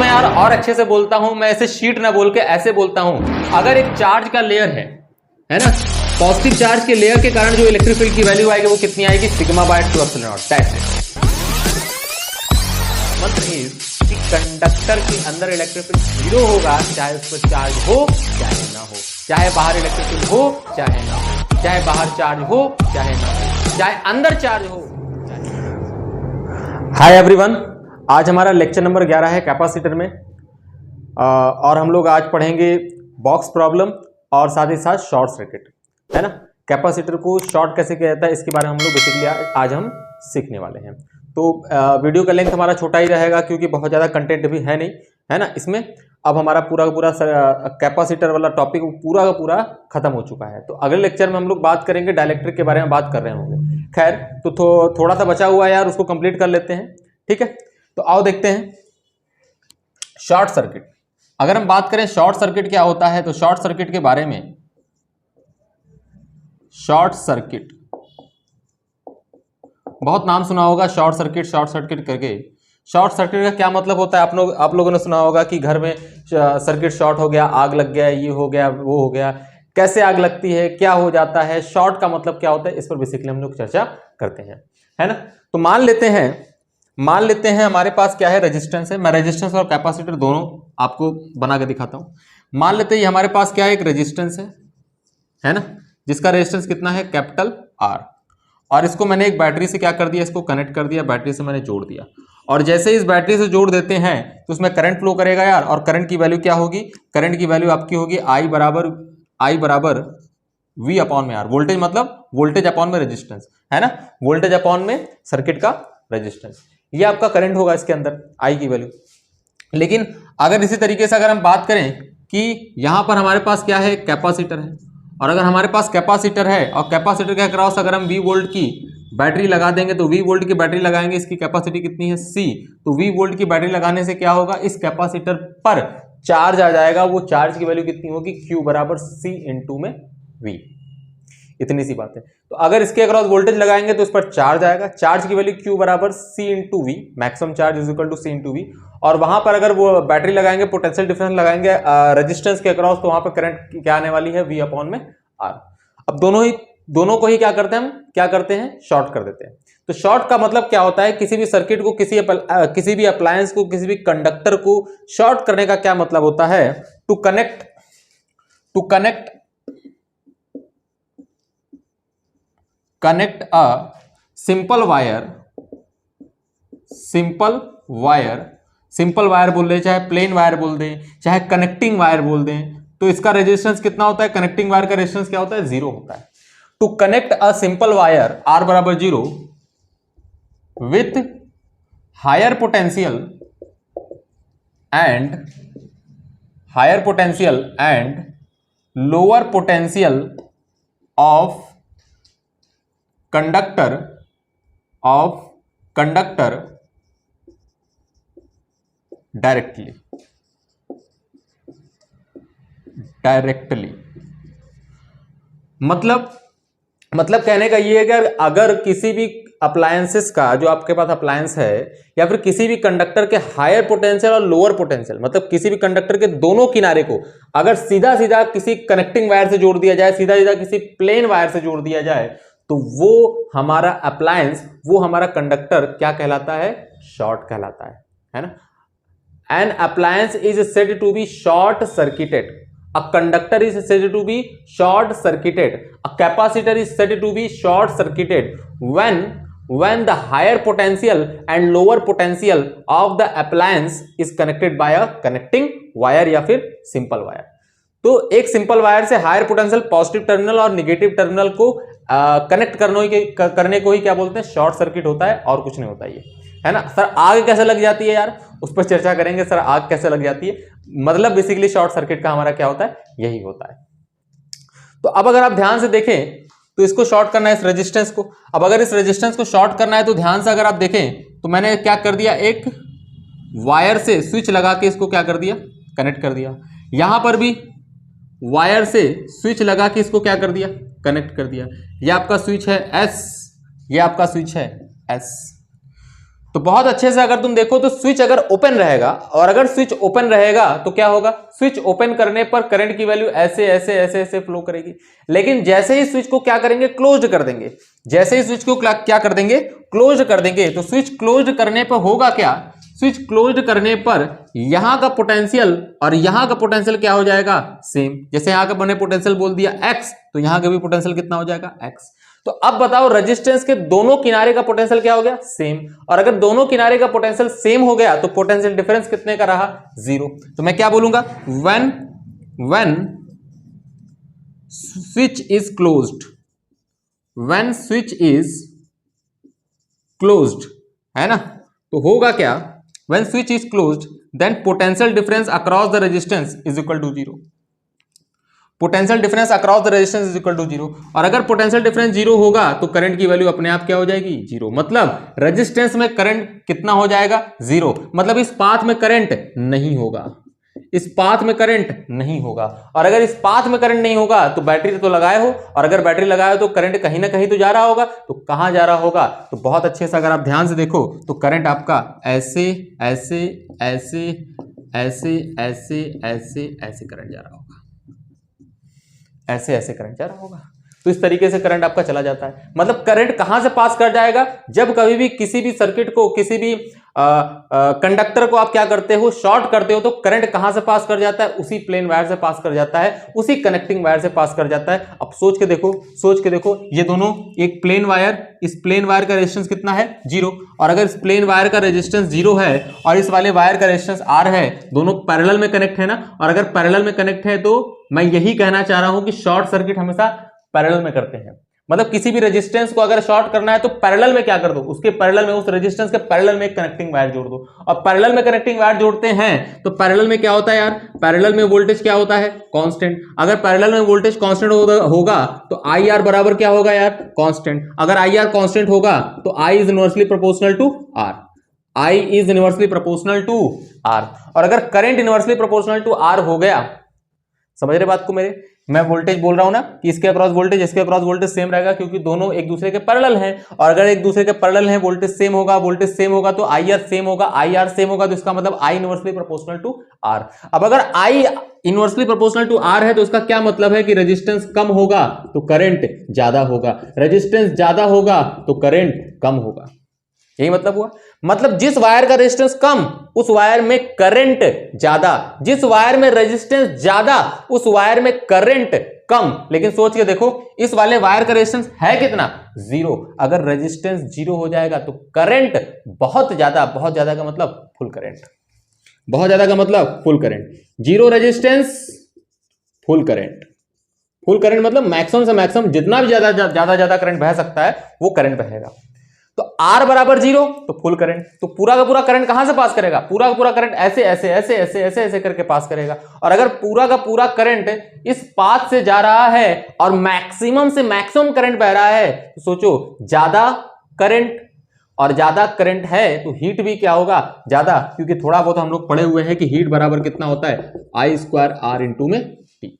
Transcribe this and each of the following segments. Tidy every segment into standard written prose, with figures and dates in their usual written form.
मैं यार और अच्छे से बोलता हूं, मैं ऐसे शीट ना बोल के ऐसे बोलता हूं। अगर एक चार्ज का लेयर है ना, पॉजिटिव चार्ज के लेयर के कारण जो इलेक्ट्रिक फील्ड की वैल्यू आएगी वो कितनी आएगी, sigma bye 2 epsilon not. That's it. मतलब कि कंडक्टर के अंदर इलेक्ट्रिक फील्ड 0 होगा, चाहे उस पर चार्ज हो चाहे ना हो, चाहे बाहर इलेक्ट्रिक फील्ड हो चाहे ना हो, चाहे बाहर चार्ज हो चाहे ना हो, चाहे अंदर चार्ज हो। हाय एवरीवन, आज हमारा लेक्चर नंबर 11 है कैपेसिटर में, और हम लोग आज पढ़ेंगे बॉक्स प्रॉब्लम और साथ ही साथ शॉर्ट सर्किट, है ना। कैपेसिटर को शॉर्ट कैसे किया जाता है इसके बारे में हम लोग बेसिकली आज हम सीखने वाले हैं। तो वीडियो का लेंथ हमारा छोटा ही रहेगा क्योंकि बहुत ज़्यादा कंटेंट भी है नहीं, है ना इसमें। अब हमारा पूरा कैपेसिटर वाला टॉपिक पूरा का पूरा खत्म हो चुका है। तो अगले लेक्चर में हम लोग बात करेंगे डाइलेक्ट्रिक के बारे में बात कर रहे होंगे। खैर, तो थोड़ा सा बचा हुआ है यार, उसको कंप्लीट कर लेते हैं, ठीक है। तो आओ देखते हैं शॉर्ट सर्किट। अगर हम बात करें शॉर्ट सर्किट क्या होता है, तो शॉर्ट सर्किट के बारे में, शॉर्ट सर्किट बहुत नाम सुना होगा, शॉर्ट सर्किट करके। शॉर्ट सर्किट का क्या मतलब होता है, आप लोगों ने सुना होगा कि घर में सर्किट शॉर्ट हो गया, आग लग गया, ये हो गया, वो हो गया। कैसे आग लगती है, क्या हो जाता है, शॉर्ट का मतलब क्या होता है, इस पर बेसिकली हम लोग चर्चा करते हैं, है ना। तो मान लेते हैं हमारे पास क्या है, रेजिस्टेंस है। मैं रेजिस्टेंस और कैपेसिटर दोनों आपको बना के दिखाता हूं। मान लेते हैं हमारे पास क्या है, एक रेजिस्टेंस है ना, जिसका रेजिस्टेंस कितना है, कैपिटल R। और इसको मैंने एक बैटरी से क्या कर दिया, इसको कनेक्ट कर दिया, बैटरी से मैंने जोड़ दिया। और जैसे इस बैटरी से जोड़ देते हैं तो उसमें करंट फ्लो करेगा यार। और करंट की वैल्यू क्या होगी, करंट की वैल्यू आपकी होगी I बराबर V अपॉन में R। वोल्टेज मतलब वोल्टेज अपॉन में रेजिस्टेंस, है ना, वोल्टेज अपॉन में सर्किट का रेजिस्टेंस, ये आपका करंट होगा इसके अंदर, I की वैल्यू। लेकिन अगर इसी तरीके से अगर हम बात करें कि यहां पर हमारे पास क्या है, कैपेसिटर है, और अगर हमारे पास कैपेसिटर है और कैपेसिटर के अक्रॉस अगर हम V वोल्ट की बैटरी लगा देंगे, तो V वोल्ट की बैटरी लगाएंगे, इसकी कैपेसिटी कितनी है, C। तो V वोल्ट की बैटरी लगाने से क्या होगा, इस कैपेसिटर पर चार्ज आ जाएगा। वो चार्ज की वैल्यू कितनी होगी, Q बराबर C इंटू में V। इतनी सी बात है। तो अगर इसके अक्रॉस वोल्टेज लगाएंगे तो इस पर चार्ज आएगा, चार्ज की वैल्यू Q बराबर C into V, maximum charge is equal to C into V। और वहां पर अगर वो बैटरी लगाएंगे, पोटेंशियल डिफरेंस लगाएंगे रेजिस्टेंस के अक्रॉस, तो वहां पर करंट क्या आने वाली है, V अपॉन में R। अब दोनों को ही क्या करते हैं, शॉर्ट कर देते हैं। तो शॉर्ट का मतलब क्या होता है, किसी भी सर्किट को, किसी भी अप्लायंस को, किसी भी कंडक्टर को शॉर्ट करने का क्या मतलब होता है, to connect a simple wire बोल दें, चाहे प्लेन वायर बोल दें, चाहे कनेक्टिंग वायर बोल दें। तो इसका रेजिस्टेंस कितना होता है, कनेक्टिंग वायर का रेजिस्टेंस क्या होता है, 0 होता है। To connect a simple wire R बराबर 0 with higher potential and lower potential of conductor directly. मतलब कहने का ये है कि अगर किसी भी अप्लायंसेस का, जो आपके पास अप्लायंस है, या फिर किसी भी कंडक्टर के हायर पोटेंशियल और लोअर पोटेंशियल, मतलब किसी भी कंडक्टर के दोनों किनारे को अगर सीधा सीधा किसी कनेक्टिंग वायर से जोड़ दिया जाए, सीधा सीधा किसी प्लेन वायर से जोड़ दिया जाए, तो वो हमारा अप्लायंस, वो हमारा कंडक्टर क्या कहलाता है, शॉर्ट कहलाता है ना। An appliance is said to be short circuited, a conductor is said to be short circuited, a capacitor is said to be short circuited when the higher potential and lower potential of the appliance is connected by a connecting wire या फिर simple wire। तो एक simple wire से higher potential positive terminal और negative terminal को connect करने को ही क्या बोलते हैं, शॉर्ट सर्किट होता है, और कुछ नहीं होता ये, है ना। सर आग कैसे लग जाती है यार, उस पर चर्चा करेंगे। सर आग कैसे लग जाती है, मतलब बेसिकली शॉर्ट सर्किट का हमारा क्या होता है, यही होता है। तो अब अगर आप ध्यान से देखें तो इसको शॉर्ट करना है, इस रेजिस्टेंस को। अब अगर इस रेजिस्टेंस को शॉर्ट करना है तो ध्यान से अगर आप देखें तो मैंने क्या कर दिया, एक वायर से स्विच लगा के इसको क्या कर दिया, कनेक्ट कर दिया। यहां पर भी वायर से स्विच लगा के इसको क्या कर दिया, कनेक्ट कर दिया। ये आपका स्विच है S, ये आपका स्विच है S। तो बहुत अच्छे से अगर तुम देखो तो स्विच अगर ओपन रहेगा, और अगर स्विच ओपन रहेगा तो क्या होगा, स्विच ओपन करने पर करंट की वैल्यू ऐसे ऐसे ऐसे ऐसे फ्लो करेगी। लेकिन जैसे ही स्विच को क्या करेंगे, क्लोज्ड कर देंगे, जैसे ही स्विच को क्या कर देंगे, क्लोज्ड कर देंगे, तो स्विच क्लोज्ड करने पर होगा क्या, स्विच क्लोज्ड करने पर यहां का पोटेंशियल और यहां का पोटेंशियल क्या हो जाएगा, सेम। जैसे यहां का मैंने पोटेंशियल बोल दिया x, तो यहां का भी पोटेंशियल कितना हो जाएगा, x। तो अब बताओ रेजिस्टेंस के दोनों किनारे का पोटेंशियल क्या हो गया, सेम। और अगर दोनों किनारे का पोटेंशियल सेम हो गया तो पोटेंशियल डिफरेंस कितने का रहा, 0। तो मैं क्या बोलूंगा, when switch is closed, when switch is closed, है ना, तो होगा क्या, when switch is closed then potential difference across the resistance is equal to 0। Potential difference across the resistance is equal to 0। और अगर पोटेंशियल डिफरेंस 0 होगा तो current की वैल्यू अपने आप क्या हो जाएगी, 0। मतलब रेजिस्टेंस में करंट कितना हो जाएगा, 0। मतलब इस पाथ में करंट नहीं होगा, इस पाथ में करंट नहीं होगा। और अगर इस पाथ में करंट नहीं होगा तो बैटरी तो लगाए हो, और अगर बैटरी लगाए हो तो करंट कहीं ना कहीं तो जा रहा होगा, तो कहां जा रहा होगा, तो बहुत अच्छे से अगर आप ध्यान से देखो तो करंट आपका ऐसे ऐसे ऐसे ऐसे ऐसे ऐसे ऐसे करंट जा रहा होगा, ऐसे ऐसे करंट जा रहा होगा। तो इस तरीके से करंट आपका चला जाता है। मतलब करंट कहां से पास कर जाएगा, जब कभी भी किसी भी सर्किट को, किसी भी कंडक्टर को आप क्या करते हो, शॉर्ट करते हो, तो करंट कहां से पास कर जाता है, उसी प्लेन वायर से पास कर जाता है, उसी कनेक्टिंग वायर से पास कर जाता है। अब सोच के देखो ये दोनों एक प्लेन वायर, इस प्लेन वायर का रेजिस्टेंस कितना है, 0। और अगर इस प्लेन वायर का रेजिस्टेंस 0 है और इस वाले वायर का रेजिस्टेंस R है, दोनों पैरेलल में कनेक्ट है ना। और अगर पैरेलल में कनेक्ट है तो मैं यही कहना चाह रहा हूं कि शॉर्ट सर्किट हमेशा पैरेलल में करते हैं। मतलब किसी भी रेजिस्टेंस को अगर शॉर्ट करना है तो पैरेलल में क्या कर दो, उसके पैरेलल में, उस रेजिस्टेंस के पैरेलल में एक कनेक्टिंग वायर जोड़ दो। और पैरेलल में कनेक्टिंग वायर जोड़ते हैं तो पैरेलल में क्या होता है यार, पैरेलल में वोल्टेज क्या होता है, कांस्टेंट। अगर पैरेलल में वोल्टेज कांस्टेंट होगा तो IR बराबर क्या होगा यार, कांस्टेंट। अगर IR कांस्टेंट होगा तो I is inversely proportional to R, I is inversely proportional to R। और अगर current inversely proportional to R हो गया, समझ रहे बात को मेरे, मैं वोल्टेज बोल रहा हूं ना कि इसके अक्रॉस वोल्टेज, इसके अक्रॉस वोल्टेज सेम रहेगा, क्योंकि दोनों एक दूसरे के पैरेलल हैं। और अगर एक दूसरे के पैरेलल हैं, वोल्टेज सेम होगा, तो IR सेम होगा, IR सेम होगा, तो इसका मतलब I inversely proportional to R। अब अगर I inversely proportional to R है तो इसका क्या मतलब है कि रेजिस्टेंस कम होगा तो करंट ज्यादा होगा, रेजिस्टेंस ज्यादा होगा तो करंट कम होगा। यही मतलब हुआ। मतलब जिस वायर का रेजिस्टेंस कम उस वायर में करंट ज्यादा, जिस वायर में रेजिस्टेंस ज्यादा उस वायर में करंट कम। लेकिन सोच के देखो, इस वाले वायर का रेजिस्टेंस है कितना, 0। अगर रेजिस्टेंस 0 हो जाएगा तो करंट बहुत ज्यादा का मतलब फुल करंट, बहुत ज्यादा का मतलब full current. 0 resistance full current, full current मतलब मैक्सिमम से मैक्सिमम जितना भी ज्यादा करंट बह सकता है वो करंट बहेगा। तो R बराबर 0 तो फुल करंट, तो पूरा का पूरा करंट कहां से पास करेगा, पूरा का पूरा करंट ऐसे ऐसे ऐसे ऐसे ऐसे ऐसे करके पास करेगा। और अगर पूरा का पूरा करंट इस पाथ से जा रहा है और मैक्सिमम से मैक्सिमम करंट बह रहा है, तो सोचो ज्यादा करंट और ज्यादा करंट है तो हीट भी क्या होगा, ज्यादा। क्योंकि थोड़ा बहुत हम लोग पढ़े हुए हैं कि हीट बराबर कितना होता है, I² R इंटू में T।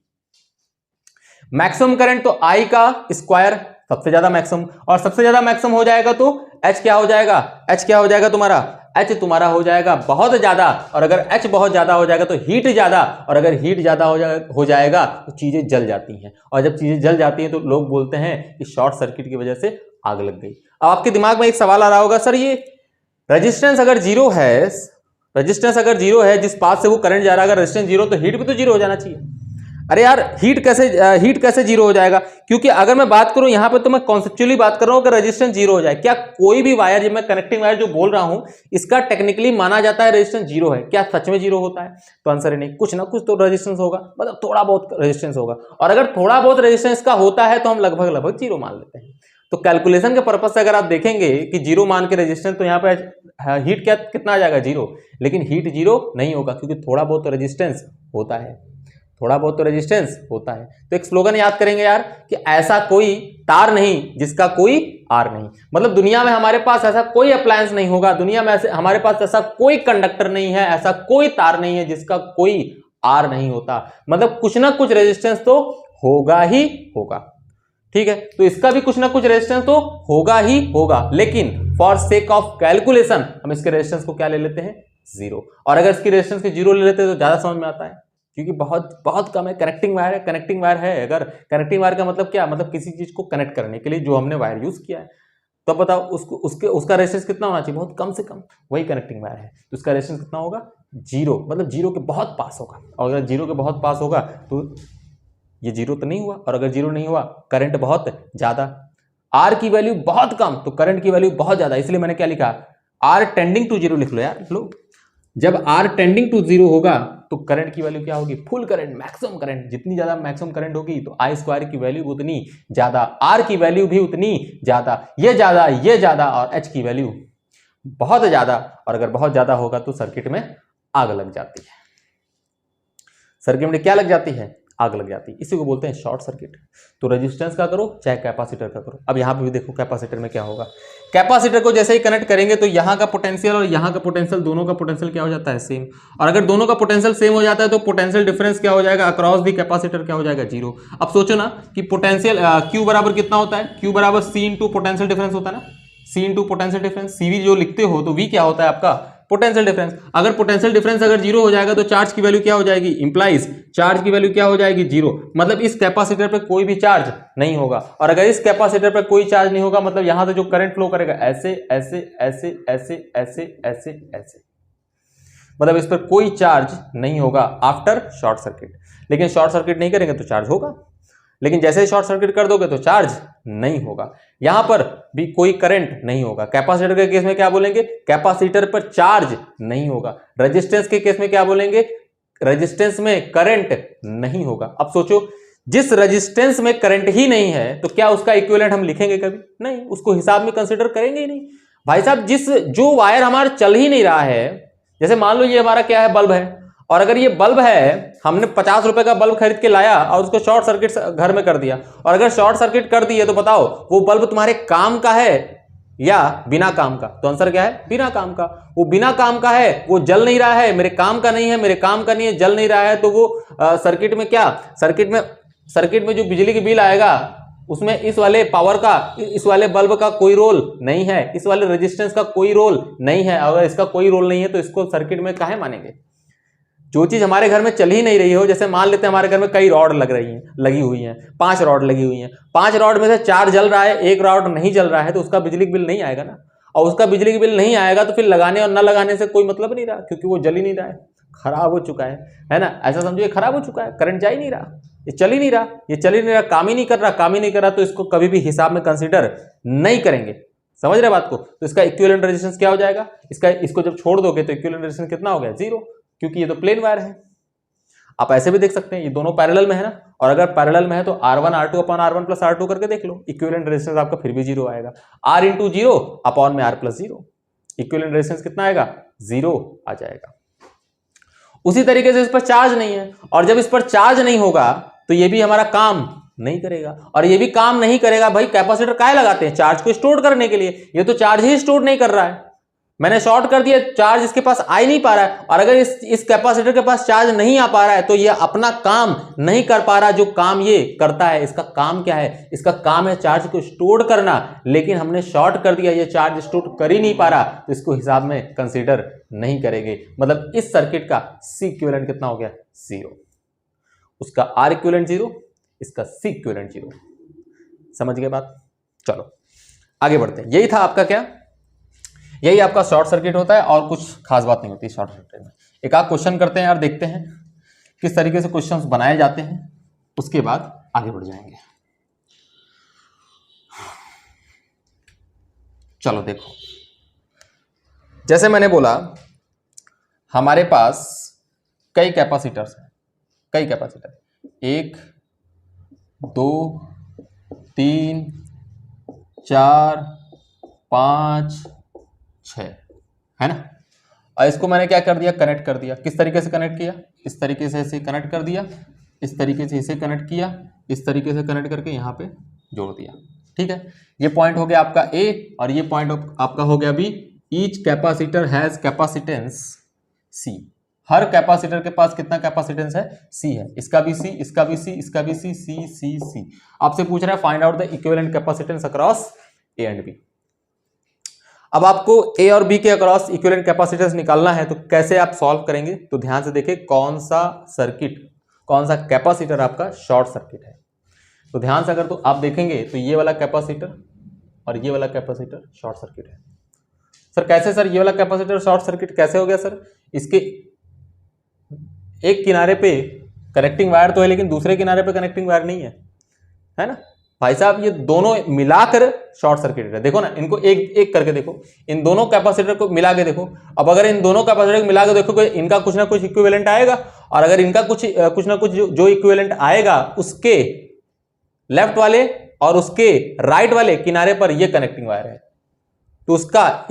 मैक्सिमम करंट तो I का स्क्वायर, सबसे ज्यादा मैक्सिमम, और सबसे ज्यादा मैक्सिमम हो जाएगा तो H क्या हो जाएगा, H क्या हो जाएगा तुम्हारा, H तुम्हारा हो जाएगा बहुत ज्यादा। और अगर H बहुत ज्यादा हो जाएगा तो हीट ज्यादा, और अगर हीट ज्यादा हो जाएगा तो चीजें जल जाती हैं। और जब चीजें जल जाती हैं तो लोग बोलते हैं कि शॉर्ट सर्किट की वजह से आग लग गई। अब आपके दिमाग में एक सवाल आ रहा होगा, सर ये रेजिस्टेंस अगर 0 है, रेजिस्टेंस अगर 0 है, जिस पाथ से वो करंट जा रहा है, अगर रेजिस्टेंस 0 तो हीट भी तो 0 हो जाना चाहिए। अरे यार हीट कैसे 0 हो जाएगा, क्योंकि अगर मैं बात करूं यहां पे तो मैं कॉन्सेप्चुअली बात कर रहा हूं कि रेजिस्टेंस 0 हो जाए। क्या कोई भी वायर, जब मैं कनेक्टिंग वायर जो बोल रहा हूं इसका टेक्निकली माना जाता है रेजिस्टेंस 0 है, क्या सच में 0 होता है? तो आंसर है नहीं, कुछ ना कुछ तो रेजिस्टेंस होगा, मतलब थोड़ा बहुत रेजिस्टेंस होगा। और अगर थोड़ा बहुत रेजिस्टेंस का होता है तो हम लगभग 0 मान लेते हैं। तो कैलकुलेशन के पर्पज से अगर आप देखेंगे कि 0 मान के रेजिस्टेंस, तो यहाँ पे हीट कितना आ जाएगा, 0। लेकिन हीट 0 नहीं होगा, क्योंकि थोड़ा बहुत तो रेजिस्टेंस होता है, थोड़ा बहुत तो रेजिस्टेंस होता है। तो एक स्लोगन याद करेंगे यार कि ऐसा कोई तार नहीं जिसका कोई आर नहीं। मतलब दुनिया में हमारे पास ऐसा कोई अप्लायंस नहीं होगा, दुनिया में ऐसे हमारे पास ऐसा कोई कंडक्टर नहीं है, ऐसा कोई तार नहीं है जिसका कोई आर नहीं होता। मतलब कुछ ना कुछ रेजिस्टेंस तो होगा ही होगा, ठीक है। तो इसका भी कुछ ना कुछ रेजिस्टेंस तो होगा ही होगा, लेकिन फॉर सेक ऑफ कैलकुलेशन हम इसके रेजिस्टेंस को क्या ले लेते हैं, 0। और अगर इसकी रेजिस्टेंस के 0 ले लेते हैं तो ज्यादा समझ में आता है, क्योंकि बहुत बहुत कम है। कनेक्टिंग वायर है, कनेक्टिंग वायर है। अगर कनेक्टिंग वायर का मतलब क्या, मतलब किसी चीज को कनेक्ट करने के लिए जो हमने वायर यूज किया है, तो बताओ उसका रेजिस्टेंस कितना होना चाहिए, बहुत कम से कम, वही कनेक्टिंग वायर है। तो उसका रेजिस्टेंस कितना होगा, 0, मतलब 0 के बहुत पास होगा। और अगर 0 के बहुत पास होगा तो ये 0 तो नहीं हुआ, और अगर 0 नहीं हुआ करंट बहुत ज्यादा, आर की वैल्यू बहुत कम तो करंट की वैल्यू बहुत ज्यादा। इसलिए मैंने क्या लिखा, आर टेंडिंग टू 0 लिख लो यार, लिख लो। जब आर टेंडिंग टू 0 होगा तो करंट की वैल्यू क्या होगी, फुल करंट, मैक्सिमम करंट। जितनी ज्यादा मैक्सिमम करंट होगी तो आई स्क्वायर की वैल्यू उतनी ज्यादा, आर की वैल्यू भी उतनी ज्यादा, ये ज्यादा और एच की वैल्यू बहुत ज्यादा। और अगर बहुत ज्यादा होगा तो सर्किट में आग लग जाती है। सर्किट में क्या लग जाती है, आग लग जाती है। इसी को बोलते हैं शॉर्ट सर्किट। तो रेजिस्टेंस का करो चाहे कैपेसिटर का करो। अब यहां पे भी देखो कैपेसिटर में क्या होगा, कैपेसिटर को जैसे ही कनेक्ट करेंगे तो यहां का पोटेंशियल और यहां का पोटेंशियल, दोनों का पोटेंशियल क्या हो जाता है, सेम। और अगर दोनों का पोटेंशियल सेम हो जाता है तो पोटेंशियल डिफरेंस क्या हो जाएगा, अक्रॉस दी कैपेसिटर क्या हो जाएगा, 0। अब सोचो ना कि पोटेंशियल Q बराबर कितना होता है, Q बराबर C इंटू पोटेंशियल डिफरेंस होता है ना, C into potential difference. CV जो लिखते हो तो V क्या होता है आपका, पोटेंशियल डिफरेंस। अगर पोटेंशियल डिफरेंस अगर 0 हो जाएगा तो चार्ज की वैल्यू क्या हो जाएगी, इंप्लाइज चार्ज की वैल्यू क्या हो जाएगी, 0। मतलब इस कैपेसिटर पे कोई भी चार्ज नहीं होगा। और अगर इस कैपेसिटर पे कोई चार्ज नहीं होगा मतलब यहां से जो करंट फ्लो करेगा ऐसे ऐसे ऐसे ऐसे ऐसे ऐसे ऐसे, मतलब इस पर कोई चार्ज नहीं होगा आफ्टर शॉर्ट सर्किट। लेकिन शॉर्ट सर्किट नहीं करेंगे तो चार्ज होगा, लेकिन जैसे ही शॉर्ट सर्किट कर दोगे तो चार्ज नहीं होगा। यहां पर भी कोई करंट नहीं होगा। कैपेसिटर के केस में क्या बोलेंगे, कैपेसिटर पर चार्ज नहीं होगा। रेजिस्टेंस के केस में क्या बोलेंगे, रेजिस्टेंस में करंट नहीं होगा। अब सोचो जिस रेजिस्टेंस में करंट ही नहीं है तो क्या उसका इक्विवेलेंट हम लिखेंगे कभी नहीं, उसको हिसाब में कंसीडर करेंगे ही नहीं। भाई साहब जो वायर हमारा चल ही नहीं रहा है, जैसे मान लो ये हमारा क्या है, बल्ब है, और अगर ये बल्ब है, हमने 50 रुपए का बल्ब खरीद के लाया और उसको शॉर्ट सर्किट घर में कर दिया, और अगर शॉर्ट सर्किट कर दिए तो बताओ वो बल्ब तुम्हारे काम का है या बिना काम का, तो आंसर क्या है, बिना काम का। वो बिना काम का है, वो जल नहीं रहा है, मेरे काम का नहीं है, मेरे काम का नहीं है, जल नहीं रहा है, तो वो सर्किट में क्या, सर्किट में जो बिजली की बिल आएगा उसमें इस वाले पावर का, इस वाले बल्ब का कोई रोल नहीं है, इस वाले रेजिस्टेंस का कोई रोल नहीं है। अगर इसका कोई रोल नहीं है तो इसको सर्किट में काहे मानेंगे। जो चीज हमारे घर में चल ही नहीं रही हो, जैसे मान लेते हैं हमारे घर में कई रॉड लगी हुई हैं, 5 रॉड लगी हुई हैं, 5 रॉड में से 4 जल रहा है, 1 रॉड नहीं जल रहा है, तो उसका बिजली बिल नहीं आएगा ना। और उसका बिजली की बिल नहीं आएगा तो फिर लगाने और न लगाने से कोई मतलब नहीं रहा, क्योंकि वो जल ही नहीं रहा है, खराब हो चुका है ना। ऐसा समझो ये खराब हो चुका है, करंट जा ही नहीं रहा, ये चल ही नहीं रहा, ये चल ही नहीं रहा, काम ही नहीं कर रहा, तो इसको कभी भी हिसाब में कंसिडर नहीं करेंगे। समझ रहे बात को। तो इसका इक्विवेलेंट रेजिस्टेंस क्या हो जाएगा, इसको जब छोड़ दोगे तो इक्विवेलेंट रेजिस्टेंस कितना हो गया, 0, क्योंकि ये तो प्लेन वायर है। आप ऐसे भी देख सकते हैं, ये दोनों पैरेलल में है ना, और अगर पैरेलल में है तो R1 R2 upon R1 plus R2 करके देख लो, इक्विवेलेंट रेजिस्टेंस आपका फिर भी 0 आएगा। R इंटू 0 अपॉन में R प्लस 0, इक्विवेलेंट रेजिस्टेंस कितना आएगा, 0 आ जाएगा। उसी तरीके से इस पर चार्ज नहीं है, और जब इस पर चार्ज नहीं होगा तो ये भी हमारा काम नहीं करेगा, और ये भी काम नहीं करेगा। भाई कैपेसिटर काहे लगाते हैं, चार्ज को स्टोर करने के लिए, ये तो चार्ज ही स्टोर नहीं कर रहा है। मैंने शॉर्ट कर दिया, चार्ज इसके पास आ ही नहीं पा रहा है, और अगर इस कैपेसिटर के पास चार्ज नहीं आ पा रहा है तो ये अपना काम नहीं कर पा रहा। जो काम ये करता है, इसका काम क्या है, इसका काम है चार्ज को स्टोर करना, लेकिन हमने शॉर्ट कर दिया, ये चार्ज स्टोर कर ही नहीं पा रहा, तो इसको हिसाब में कंसीडर नहीं करेंगे। मतलब इस सर्किट का C इक्विवेलेंट कितना हो गया, 0, उसका R इक्विवेलेंट 0, इसका C इक्विवेलेंट 0। समझ गए बात। चलो आगे बढ़ते हैं। यही था आपका क्या, यही आपका शॉर्ट सर्किट होता है, और कुछ खास बात नहीं होती शॉर्ट सर्किट में। एक आध क्वेश्चन करते हैं यार, देखते हैं किस तरीके से क्वेश्चंस बनाए जाते हैं, उसके बाद आगे बढ़ जाएंगे। चलो देखो, जैसे मैंने बोला हमारे पास कई कैपेसिटर्स हैं, कई कैपेसिटर, 1 2 3 4 5 6 है ना। और इसको मैंने क्या कर दिया, कनेक्ट कर दिया। किस तरीके से कनेक्ट किया, इस तरीके से ऐसे कनेक्ट कर दिया, इस तरीके से इसे कनेक्ट किया, इस तरीके से कनेक्ट करके यहाँ पे जोड़ दिया। ठीक है, ये पॉइंट हो गया आपका A, और ये पॉइंट आपका हो गया B। Each capacitor has capacitance C। Her capacitor के पास कितना कैपेसिटेंस है, C है। इसका भी C, इसका भी C, इसका भी C, C C C। आपसे पूछ रहा है find out the equivalent capacitance across A and B। अब आपको ए और बी के अक्रॉस इक्विवेलेंट कैपेसिटेंस निकालना है, तो कैसे आप सॉल्व करेंगे? तो ध्यान से देखिए कौन सा सर्किट, कौन सा कैपेसिटर आपका शॉर्ट सर्किट है। तो ध्यान से अगर तो आप देखेंगे तो ये वाला कैपेसिटर और ये वाला कैपेसिटर शॉर्ट सर्किट है। सर कैसे सर, ये वाला कैपेसिटर शॉर्ट सर्किट कैसे हो गया सर? इसके एक किनारे पे कनेक्टिंग वायर तो है लेकिन दूसरे किनारे पे कनेक्टिंग वायर नहीं है ना भाई साहब? ये दोनों मिलाकर शॉर्ट सर्किट है। देखो ना, इनको एक एक करके देखो, इन दोनों कैपेसिटर को मिला के देखो। अब अगर इन दोनों कैपेसिटर को मिला के देखो, इनका कुछ ना कुछ इक्विवेलेंट आएगा, और अगर इनका कुछ ना कुछ जो इक्विवेलेंट आएगा, उसके लेफ्ट वाले और उसके राइट वाले किनारे पर ये कनेक्टिंग वायर है, तो इसका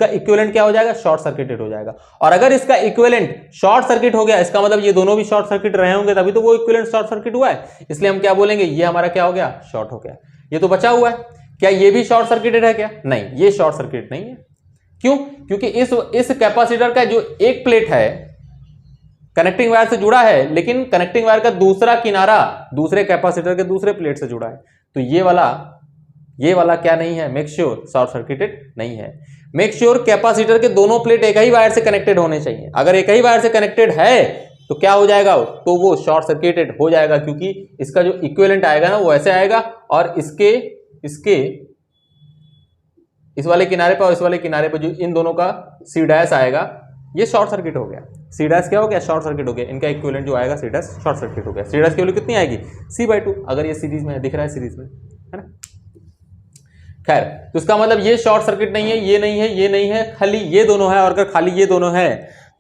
इक्विवेलेंट क्या हो जाएगा? शॉर्ट सर्किटेड हो जाएगा। और अगर इसका इक्विवेलेंट शॉर्ट सर्किट हो गया, इसका मतलब ये दोनों भी शॉर्ट सर्किट रहे होंगे, तभी तो वो इक्विवेलेंट शॉर्ट सर्किट हुआ है। इसलिए हम क्या बोलेंगे? ये हमारा क्या हो गया? शॉर्ट हो गया। ये तो बचा हुआ है, क्या ये भी शॉर्ट सर्किटेड है क्या? नहीं, ये शॉर्ट सर्किट नहीं है। क्यों? क्योंकि इस कैपेसिटर का जो एक प्लेट है कनेक्टिंग वायर से जुड़ा है, लेकिन कनेक्टिंग वायर का दूसरा किनारा दूसरे कैपेसिटर के दूसरे प्लेट से जुड़ा है, तो ये वाला क्या नहीं है? मेक श्योर शॉर्ट सर्किटेड नहीं है। मेक श्योर कैपेसिटर के दोनों प्लेट एक ही वायर से कनेक्टेड होने चाहिए। अगर एक ही वायर से कनेक्टेड है तो क्या हो जाएगा? तो वो शॉर्ट सर्किटेड हो जाएगा, क्योंकि इसका जो इक्विवेलेंट आएगा ना वो ऐसे आएगा, और इसके इस वाले किनारे पर और इस वाले किनारे पर जो इन दोनों का सी डैश आएगा, ये शॉर्ट सर्किट हो गया। सी डैश क्या हो गया? शॉर्ट सर्किट हो गया। इनका इक्विवेलेंट जो आएगा सी डैश शॉर्ट सर्किट हो गया। सी डैश की वैल्यू कितनी आएगी? C/2, अगर ये सीरीज में है, दिख रहा है सीरीज में, है ना? खैर, तो इसका मतलब ये शॉर्ट सर्किट नहीं है, ये नहीं है, ये नहीं है, खाली ये दोनों है। और अगर खाली ये दोनों है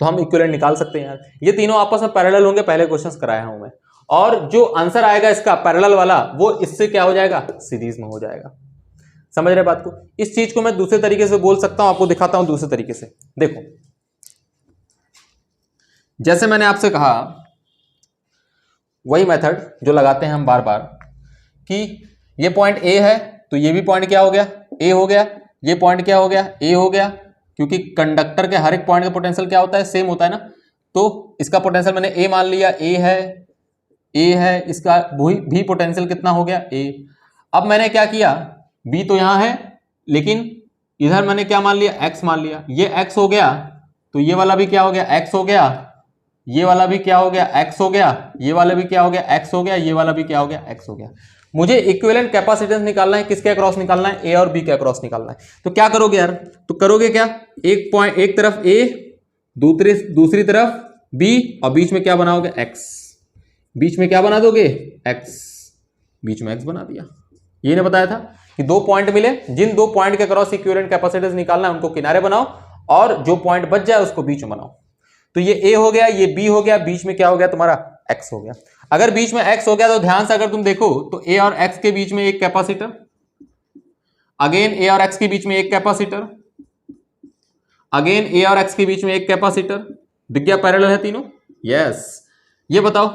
तो हम इक्विवेलेंट निकाल सकते हैं यार। ये तीनों आपस में पैरेलल होंगे, पहले क्वेश्चंस कराया हूं मैं, और जो आंसर आएगा इसका पैरेलल वाला, वो इससे क्या हो जाएगा? सीरीज में हो जाएगा। समझ रहे बात को? इस चीज को मैं दूसरे तरीके से बोल सकता हूं, आपको दिखाता हूं दूसरे तरीके से। देखो, जैसे मैंने आपसे कहा, वही मेथड जो लगाते हैं हम बार बार, कि ये पॉइंट ए है तो ये भी पॉइंट क्या हो गया? ए हो गया। ये पॉइंट क्या हो गया? ए हो गया, क्योंकि कंडक्टर के हर एक पॉइंट का पोटेंशियल क्या होता है? सेम होता है ना। तो इसका पोटेंशियल मैंने ए मान लिया, ए है, इसका भी पोटेंशियल कितना हो गया? ए। अब मैंने क्या किया? बी तो यहां है, लेकिन इधर मैंने क्या मान लिया? एक्स मान लिया। ये एक्स हो गया, तो ये वाला भी क्या हो गया? एक्स हो गया। ये वाला भी क्या हो गया? एक्स हो गया। ये वाला भी क्या हो गया? एक्स हो गया। ये वाला भी क्या हो गया? एक्स हो गया। मुझे इक्विवेलेंट कैपेसिटेंस निकालना है, किसके अक्रॉस निकालना है? ए और बी के अक्रॉस निकालना है। तो क्या करोगे यार? तो करोगे क्या? एक तरफ ए, दूसरी तरफ बी, और बीच में क्या बनाओगे? एक्स। बीच में क्या बना दोगे? एक्स। बीच में एक्स बना दिया। ये ने बताया था कि दो पॉइंट मिले, जिन दो पॉइंट के अक्रॉस इक्विवेलेंट कैपेसिटेंस निकालना है उनको किनारे बनाओ, और जो पॉइंट बच जाए उसको बीच में बनाओ। तो ये ए हो गया, ये बी हो गया, बीच में क्या हो गया तुम्हारा? एक्स हो गया। अगर बीच में एक्स हो गया तो ध्यान से अगर तुम देखो तो ए और एक्स के बीच में एक कैपेसिटर, अगेन ए और एक्स के बीच में एक कैपेसिटर, अगेन ए और एक्स के बीच में एक कैपेसिटर। दिख गया? पैरेलल है तीनों। यस। ये बताओ,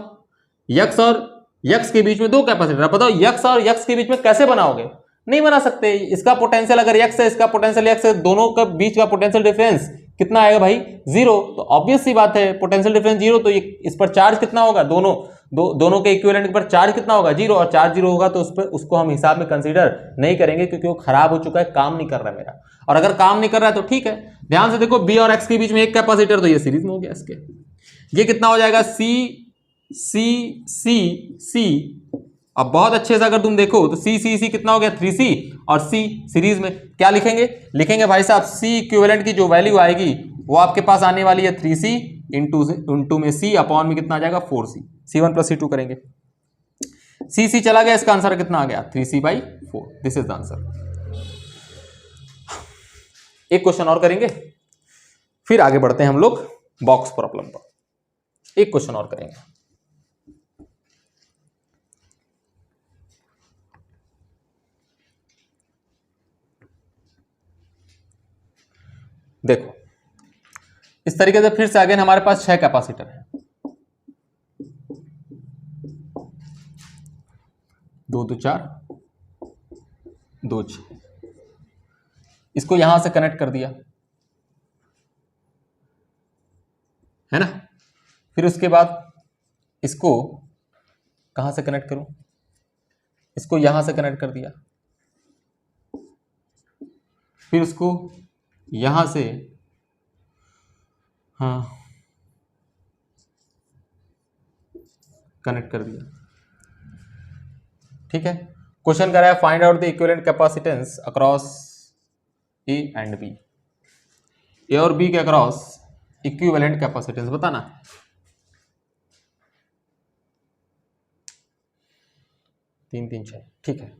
यक्स और यक्स के बीच में दो कैपेसिटर, बताओ यक्स और यक्स के बीच में कैसे बनाओगे? नहीं बना सकते। इसका पोटेंशियल अगर यक्स है, इसका पोटेंशियल यक्स है, दोनों के बीच का पोटेंशियल डिफरेंस कितना आएगा भाई? जीरो। तो ऑब्वियस सी बात है, पोटेंशियल डिफरेंस जीरो, तो इस पर चार्ज कितना होगा? दोनों के इक्विवेलेंट पर चार्ज कितना होगा? जीरो। और चार्ज जीरो होगा तो उसको हम हिसाब में कंसीडर नहीं करेंगे, क्योंकि वो खराब हो चुका है, काम नहीं कर रहा है मेरा। और अगर काम नहीं कर रहा है तो ठीक है। ध्यान से देखो, बी और एक्स के बीच में एक कैपेसिटर, तो ये सीरीज में हो गया इसके। ये कितना हो जाएगा? सी। अब बहुत अच्छे से अगर तुम देखो तो सी कितना हो गया? 3C, और C सीरीज में क्या लिखेंगे भाई साहब? C इक्विवेलेंट की जो वैल्यू आएगी वो आपके पास आने वाली है 3C इंटू में C अपॉन में कितना आ जाएगा? 4C। C1 + C2 करेंगे, C चला गया, इसका आंसर कितना आ गया? 3C/4। This is the answer. एक क्वेश्चन और करेंगे, फिर आगे बढ़ते हैं हम लोग बॉक्स प्रॉब्लम पर। एक क्वेश्चन और करेंगे। देखो, इस तरीके से फिर से अगेन हमारे पास 6 कैपेसिटर है, 2 2 4 2 6। इसको यहां से कनेक्ट कर दिया, है ना? फिर उसके बाद इसको कहां से कनेक्ट करूं? इसको यहां से कनेक्ट कर दिया। फिर उसको यहां से, हाँ, कनेक्ट कर दिया। ठीक है, क्वेश्चन कर रहा है find out the equivalent capacitance across A and B. A और बी के अक्रॉस इक्विवेलेंट कैपेसिटेंस बताना। 3 3 6, ठीक है।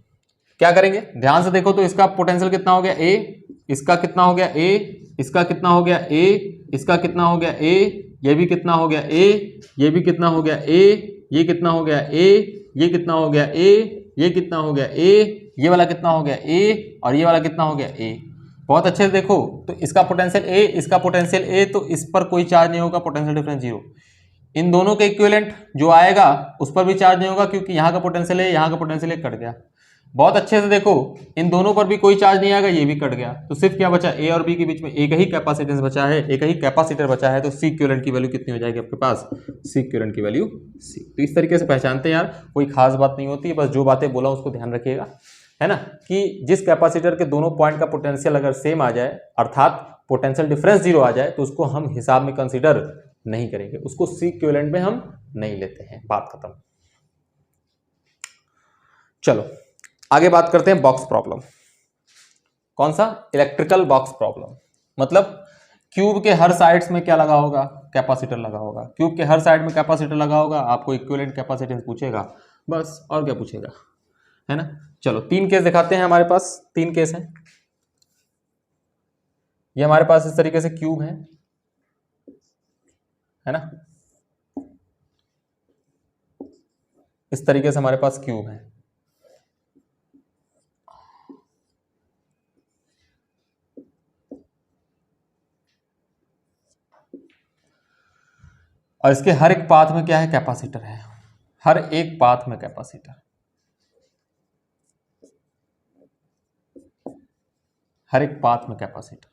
क्या करेंगे, ध्यान से देखो तो इसका पोटेंशियल कितना हो गया ए, इसका कितना हो गया ए, इसका कितना हो गया ए, इसका कितना हो गया ए, ये भी कितना हो गया ए, ये भी कितना हो गया ए, ये कितना हो गया ए, ये कितना हो गया ए, ये कितना हो गया ए, ये वाला कितना हो गया ए, और ये वाला कितना हो गया ए। बहुत अच्छे से देखो तो इसका पोटेंशियल ए, इसका पोटेंशियल ए, तो इस पर कोई चार्ज नहीं होगा, पोटेंशियल डिफरेंस 0। इन दोनों के इक्विवेलेंट जो आएगा उस पर भी चार्ज नहीं होगा, क्योंकि यहाँ का पोटेंशियल है, यहाँ का पोटेंशियल है, कट गया। बहुत अच्छे से देखो, इन दोनों पर भी कोई चार्ज नहीं आएगा, ये भी कट गया। तो सिर्फ क्या बचा, ए और बी के बीच में एक ही कैपेसिटेंस बचा है, एक ही कैपेसिटर बचा है। तो सी इक्विवेलेंट की वैल्यू कितनी हो जाएगी आपके पास, सी इक्विवेलेंट की वैल्यू सी। तो इस तरीके से पहचानते हैं यार, कोई खास बात नहीं होती है, बस जो बातें बोला उसको ध्यान रखिएगा, है ना, कि जिस कैपेसिटर के दोनों पॉइंट का पोटेंशियल अगर सेम आ जाए, अर्थात पोटेंशियल डिफरेंस 0 आ जाए, तो उसको हम हिसाब में कंसीडर नहीं करेंगे, उसको सी इक्विवेलेंट में हम नहीं लेते हैं। बात खत्म। चलो आगे बात करते हैं बॉक्स प्रॉब्लम। कौन सा, इलेक्ट्रिकल बॉक्स प्रॉब्लम। मतलब क्यूब के हर साइड्स में क्या लगा होगा, कैपेसिटर लगा होगा। क्यूब के हर साइड में कैपेसिटर लगा होगा, आपको इक्विवेलेंट कैपेसिटेंस पूछेगा, बस, और क्या पूछेगा, है ना। चलो 3 केस दिखाते हैं, हमारे पास 3 केस हैं। ये हमारे पास इस तरीके से क्यूब है ना, इस तरीके से हमारे पास क्यूब है। और इसके हर एक पाथ में क्या है, कैपेसिटर है, हर एक पाथ में कैपेसिटर, हर एक पाथ में कैपेसिटर।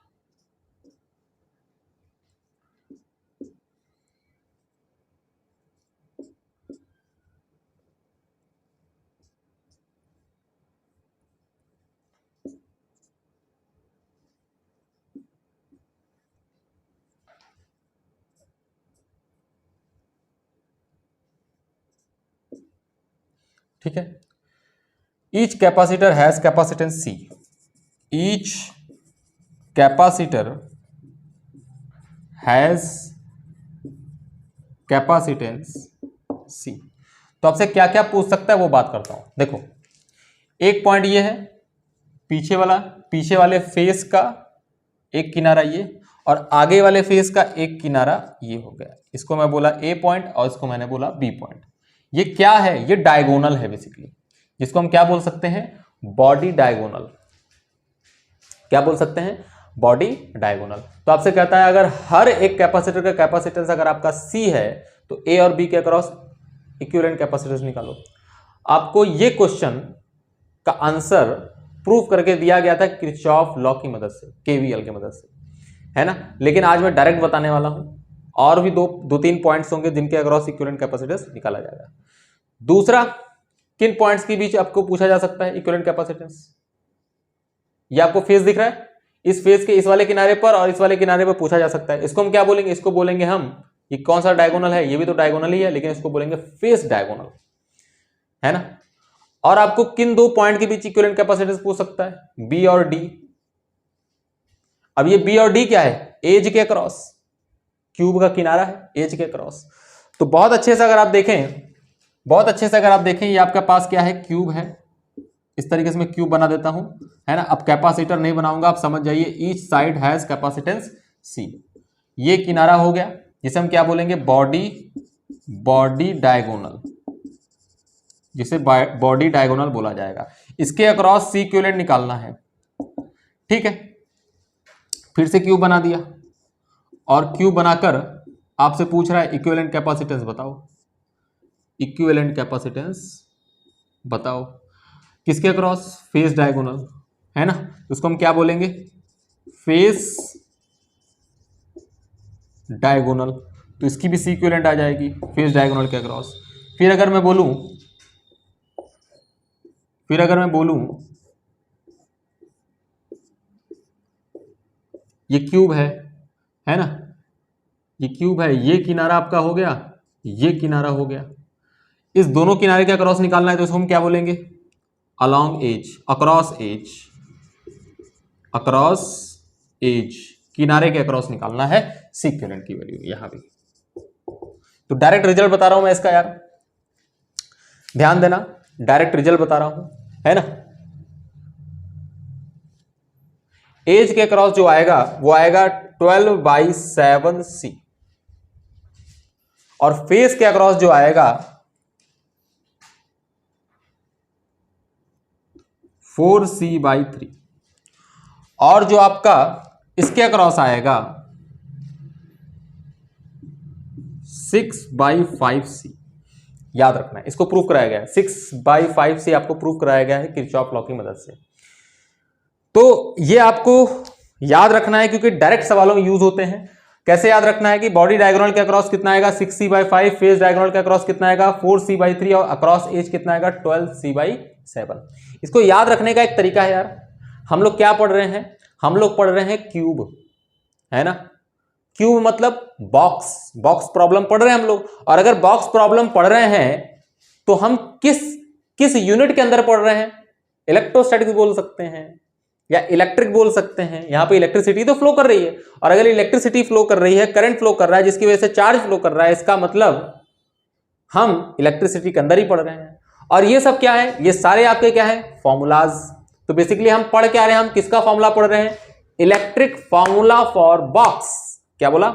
ठीक है, each capacitor has capacitance C, each capacitor has capacitance C. तो आपसे क्या क्या पूछ सकता है वो बात करता हूं। देखो, एक पॉइंट ये है, पीछे वाले फेस का एक किनारा ये, और आगे वाले फेस का एक किनारा ये हो गया। इसको मैं बोला ए पॉइंट और इसको मैंने बोला बी पॉइंट। ये क्या है, ये डायगोनल है बेसिकली, जिसको हम क्या बोल सकते हैं, बॉडी डायगोनल। क्या बोल सकते हैं, बॉडी डायगोनल। तो आपसे कहता है अगर हर एक कैपेसिटर का कैपेसिटेंस अगर आपका सी है, तो ए और बी के अक्रॉस इक्विवेलेंट कैपेसिटेंस निकालो। आपको ये क्वेश्चन का आंसर प्रूफ करके दिया गया था किरचॉफ लॉ की मदद से, केवीएल की मदद से, है ना। लेकिन आज मैं डायरेक्ट बताने वाला हूं, और भी दो तीन पॉइंट्स होंगे जिनके अक्रॉस इक्विवेलेंट कैपेसिटेंस निकाला जाएगा। दूसरा, किन पॉइंट्स के बीच आपको पूछा जा सकता है इक्विवेलेंट कैपेसिटेंस। ये आपको फेस दिख रहा है, इस फेस के इस वाले किनारे पर और इस वाले किनारे पर पूछा जा सकता है। इसको हम क्या बोलेंगे, इसको बोलेंगे हम, ये कौन सा डायगोनल है, ये भी तो डायगोनल ही है, लेकिन इसको बोलेंगे फेस डायगोनल, है ना। और आपको किन 2 पॉइंट के बीच इक्विवेलेंट कैपेसिटेंस पूछ सकता है, बी और डी। अब ये बी और डी क्या है, एज के अक्रॉस, क्यूब का किनारा है एज के अक्रॉस। तो बहुत अच्छे से अगर आप देखें, ये आपके पास क्या है, क्यूब है। इस तरीके से मैं क्यूब बना देता हूं, है ना। अब कैपेसिटर नहीं बनाऊंगा, आप समझ जाइए, each side has capacitance C. ये किनारा हो गया, जिसे हम क्या बोलेंगे, बॉडी डायगोनल, जिसे बॉडी डायगोनल बोला जाएगा। इसके अक्रॉस सी इक्विवेलेंट निकालना है, ठीक है। फिर से क्यूब बना दिया, और क्यूब बनाकर आपसे पूछ रहा है इक्विवेलेंट कैपेसिटेंस बताओ, इक्विवेलेंट कैपेसिटेंस बताओ किसके अक्रॉस, फेस डायगोनल, है ना। तो उसको हम क्या बोलेंगे, फेस डायगोनल। तो इसकी भी सी इक्विवेलेंट आ जाएगी फेस डायगोनल के अक्रॉस। फिर अगर मैं बोलूं ये क्यूब है ना, ये क्यूब है, ये किनारा आपका हो गया, ये किनारा हो गया। इस दोनों किनारे का क्रॉस निकालना है तो इसको हम क्या बोलेंगे, along edge, across edge, across edge, किनारे के अक्रॉस निकालना है सी इक्विवेलेंट की वैल्यू यहां भी। तो डायरेक्ट रिजल्ट बता रहा हूं मैं इसका यार, ध्यान देना, डायरेक्ट रिजल्ट बता रहा हूं, है ना। एज के अक्रॉस जो आएगा वो आएगा 12/7c, और फेस के अक्रॉस जो आएगा 4c/3, और जो आपका इसके अक्रॉस आएगा 6/5c। याद रखना है, इसको प्रूव कराया गया है, 6/5c आपको प्रूव कराया गया है किरचॉफ लॉ की मदद से। तो ये आपको याद रखना है क्योंकि डायरेक्ट सवालों में यूज होते हैं। कैसे याद रखना है कि बॉडी डायगोनल के अक्रॉस कितना आएगा 6c/5, फेस डायगोनल के अक्रॉस कितना आएगा 4c/3, और अक्रॉस एज कितना आएगा 12c/7। इसको याद रखने का एक तरीका है यार, हम लोग क्या पढ़ रहे हैं, हम लोग पढ़ रहे हैं क्यूब, है ना। क्यूब मतलब बॉक्स, बॉक्स प्रॉब्लम पढ़ रहे हैं हम लोग। और अगर बॉक्स प्रॉब्लम पढ़ रहे हैं तो हम किस यूनिट के अंदर पढ़ रहे हैं, इलेक्ट्रोस्टैटिक्स बोल सकते हैं या इलेक्ट्रिक बोल सकते हैं। यहां पे इलेक्ट्रिसिटी तो फ्लो कर रही है, और अगर इलेक्ट्रिसिटी फ्लो कर रही है, करंट फ्लो कर रहा है, जिसकी वजह से चार्ज फ्लो कर रहा है, इसका मतलब हम इलेक्ट्रिसिटी के अंदर ही पढ़ रहे हैं। और ये सब क्या है, ये सारे आपके क्या है, फॉर्मूलाज। तो बेसिकली हम पढ़ क्या रहे हैं, हम किसका फॉर्मूला पढ़ रहे हैं, इलेक्ट्रिक फॉर्मूला फॉर बॉक्स। क्या बोला,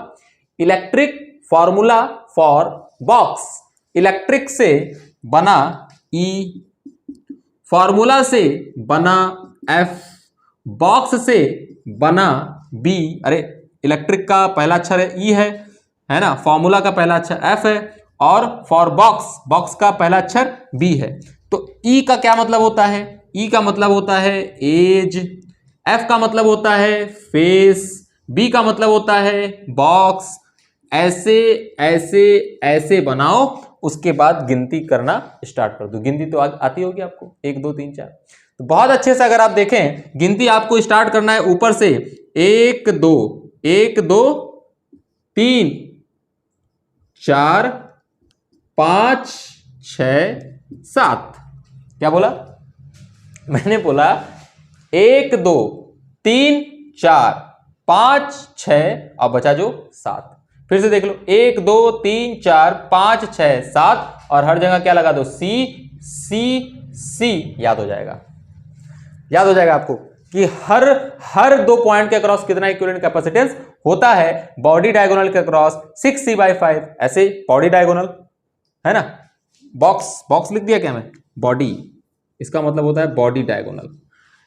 electric formula for box. Electric से बना ई, फॉर्मूला से बना एफ, बॉक्स से बना बी। अरे इलेक्ट्रिक का पहला अक्षर ई है ना, फॉर्मूला का पहला अक्षर एफ है, और फॉर बॉक्स, बॉक्स का पहला अक्षर बी है। तो ई का क्या मतलब होता है, ई का मतलब होता है एज, एफ का मतलब होता है फेस, बी का मतलब होता है बॉक्स। ऐसे ऐसे ऐसे बनाओ, उसके बाद गिनती करना स्टार्ट कर दो। गिनती तो आती होगी आपको, 1 2 3 4। तो बहुत अच्छे से अगर आप देखें, गिनती आपको स्टार्ट करना है ऊपर से, 1 2 1 2 3 4 5 6 7। क्या बोला मैंने, बोला 1 2 3 4 5 6, और बचा जो 7। फिर से देख लो, 1 2 3 4 5 6 7, और हर जगह क्या लगा दो, सी सी सी। याद हो जाएगा, याद हो जाएगा आपको कि हर 2 पॉइंट के अक्रॉस कितना इक्विवेलेंट कैपेसिटेंस होता है। बॉडी डायगोनल के अक्रॉस 6c/5, ऐसे बॉडी डायगोनल, है ना। बॉक्स लिख दिया क्या मैं, बॉडी, इसका मतलब होता है बॉडी डायगोनल,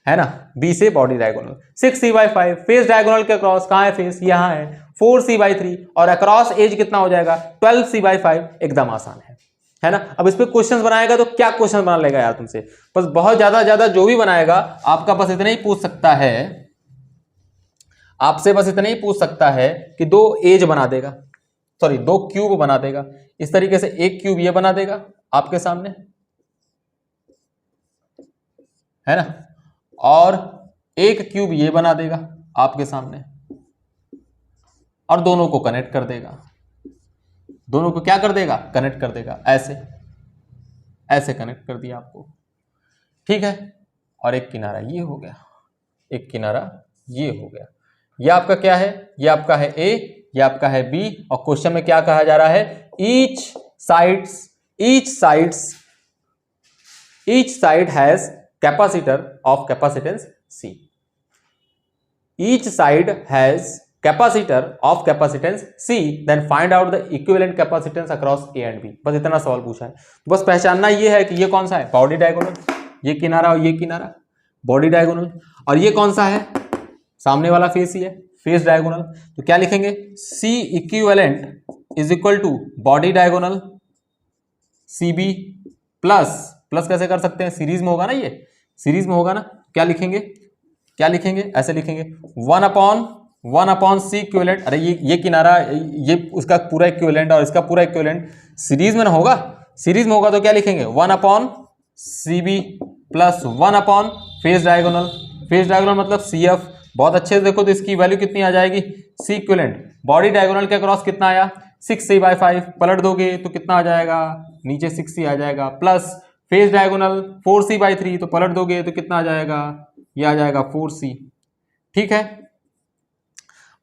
है ना, बी से body diagonal. 6c/5, face diagonal के अक्रॉस कहां है, फेस यहां है, 4c/3, और अक्रॉस एज कितना हो जाएगा 12c/5। एकदम आसान है ना। अब इस पे क्वेश्चंस बनाएगा तो क्या क्वेश्चन बना लेगा यार तुमसे, बस बहुत ज्यादा जो भी बनाएगा आपका बस इतना ही पूछ सकता है, आपसे बस इतना ही पूछ सकता है कि 2 एज बना देगा, सॉरी 2 क्यूब बना देगा। इस तरीके से एक क्यूब ये बना देगा आपके सामने, है ना, और एक क्यूब ये बना देगा आपके सामने, और दोनों को कनेक्ट कर देगा। दोनों को क्या कर देगा, कनेक्ट कर देगा, ऐसे ऐसे कनेक्ट कर दिया आपको, ठीक है। और एक किनारा ये हो गया, एक किनारा ये हो गया। ये आपका क्या है, ये आपका है ए, ये आपका है बी, और क्वेश्चन में क्या कहा जा रहा है, each side has capacitor of capacitance C. Each side has capacitor of capacitance C, then find out the equivalent capacitance across A and B. बस इतना सवाल पूछा है। बस पहचानना ये है कि ये कौन सा है, बॉडी डायगोनल, ये किनारा और ये किनारा बॉडी डायगोनल, और ये कौन सा है, सामने वाला फेस ही है, फेस डायगोनल। तो क्या लिखेंगे, C equivalent is equal to body diagonal C B plus कैसे कर सकते हैं, सीरीज में होगा ना, ये सीरीज में होगा ना। क्या लिखेंगे, ऐसे लिखेंगे 1/1 सी इक्विवेलेंट। अरे ये किनारा, ये उसका पूरा इक्विवेलेंट और इसका पूरा इक्विवेलेंट सीरीज में ना होगा, सीरीज में होगा तो क्या लिखेंगे 1/CB plus 1 face diagonal. Face diagonal मतलब CF, बहुत अच्छे से देखो तो इसकी वैल्यू कितनी आ जाएगी, सी इक्विवेलेंट बॉडी डायगोनल के अक्रॉस कितना आया 6c/5, पलट दोगे तो कितना आ जाएगा, नीचे 6c आ जाएगा, प्लस फेस डायगोनल 4c/3, तो पलट दोगे तो कितना आ जाएगा, ये आ जाएगा 4c। ठीक है,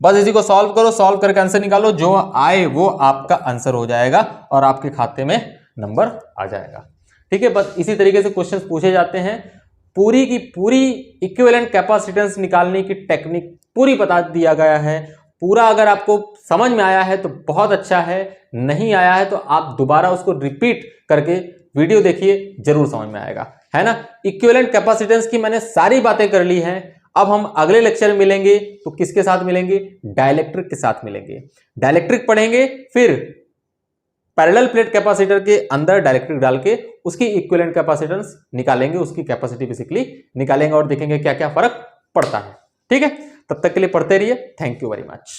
बस इसी को सॉल्व करो, सॉल्व करके आंसर निकालो, जो आए वो आपका आंसर हो जाएगा और आपके खाते में नंबर आ जाएगा। ठीक है, बस इसी तरीके से क्वेश्चंस पूछे जाते हैं। पूरी की पूरी इक्विवेलेंट कैपेसिटेंस निकालने की टेक्निक पूरी बता दिया गया है। पूरा अगर आपको समझ में आया है तो बहुत अच्छा है, नहीं आया है तो आप दोबारा उसको रिपीट करके वीडियो देखिए, जरूर समझ में आएगा, है ना। इक्विवेलेंट कैपेसिटेंस की मैंने सारी बातें कर ली हैं। अब हम अगले लेक्चर में मिलेंगे तो किसके साथ मिलेंगे, डाइलेक्ट्रिक के साथ मिलेंगे। डाइलेक्ट्रिक पढ़ेंगे, फिर पैरेलल प्लेट कैपेसिटर के अंदर डाइलेक्ट्रिक डाल के उसकी इक्विवेलेंट कैपेसिटेंस निकालेंगे, उसकी कैपेसिटी बेसिकली निकालेंगे और देखेंगे क्या क्या फर्क पड़ता है। ठीक है, तब तक के लिए पढ़ते रहिए। Thank you very much.